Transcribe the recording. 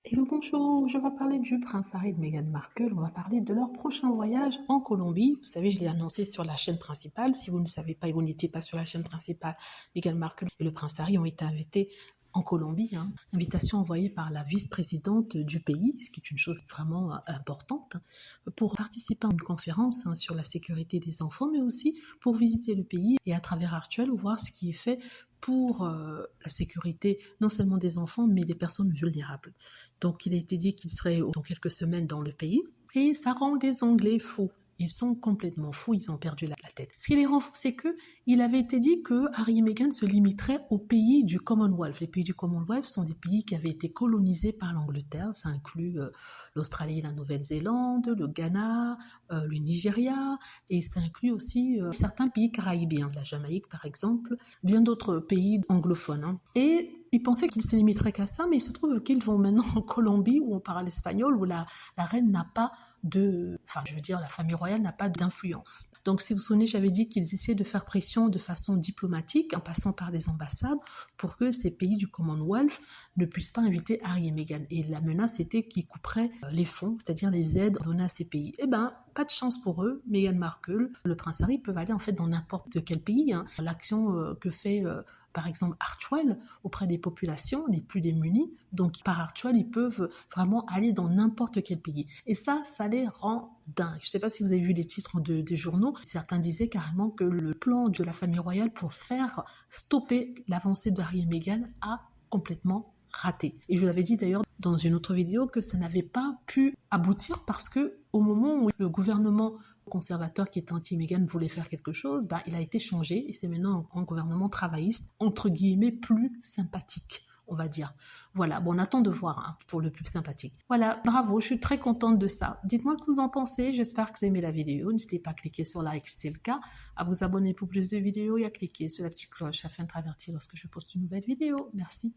Hello, bonjour, je vais parler du prince Harry et de Meghan Markle. On va parler de leur prochain voyage en Colombie. Vous savez, je l'ai annoncé sur la chaîne principale. Si vous ne savez pas et vous n'étiez pas sur la chaîne principale, Meghan Markle et le prince Harry ont été invités en Colombie. Invitation envoyée par la vice-présidente du pays, ce qui est une chose vraiment importante, pour participer à une conférence sur la sécurité des enfants, mais aussi pour visiter le pays et à travers Actuel voir ce qui est fait pour la sécurité non seulement des enfants, mais des personnes vulnérables. Donc il a été dit qu'il serait dans quelques semaines dans le pays, et ça rend les Anglais fous. Ils sont complètement fous, ils ont perdu la tête. Ce qui les rend fous, c'est que il avait été dit que Harry et Meghan se limiteraient aux pays du Commonwealth. Les pays du Commonwealth sont des pays qui avaient été colonisés par l'Angleterre. Ça inclut l'Australie et la Nouvelle-Zélande, le Ghana, le Nigeria, et ça inclut aussi certains pays caribéens, la Jamaïque par exemple, bien d'autres pays anglophones. Et ils pensaient qu'ils se limiteraient qu'à ça, mais il se trouve qu'ils vont maintenant en Colombie où on parle espagnol, où la reine n'a pas la famille royale n'a pas d'influence. Donc, si vous vous souvenez, j'avais dit qu'ils essaient de faire pression de façon diplomatique, en passant par des ambassades, pour que ces pays du Commonwealth ne puissent pas inviter Harry et Meghan. Et la menace était qu'ils couperaient les fonds, c'est-à-dire les aides données à ces pays. Eh ben, pas de chance pour eux. Meghan Markle, le prince Harry peuvent aller en fait dans n'importe quel pays. L'action que fait par exemple Archwell auprès des populations les plus démunies. Donc par Archwell, ils peuvent vraiment aller dans n'importe quel pays. Et ça les rend dingues. Je ne sais pas si vous avez vu les titres des journaux. Certains disaient carrément que le plan de la famille royale pour faire stopper l'avancée d'Harry et Meghan a complètement raté. Et je l'avais dit d'ailleurs dans une autre vidéo que ça n'avait pas pu aboutir parce que au moment où le gouvernement conservateur qui était anti-Meghan voulait faire quelque chose, il a été changé et c'est maintenant un gouvernement travailliste, entre guillemets, plus sympathique, on va dire. Voilà, bon, on attend de voir pour le plus sympathique. Voilà, bravo, je suis très contente de ça. Dites-moi ce que vous en pensez, j'espère que vous aimez la vidéo. N'hésitez pas à cliquer sur like si c'est le cas, à vous abonner pour plus de vidéos et à cliquer sur la petite cloche afin d'être averti lorsque je poste une nouvelle vidéo. Merci.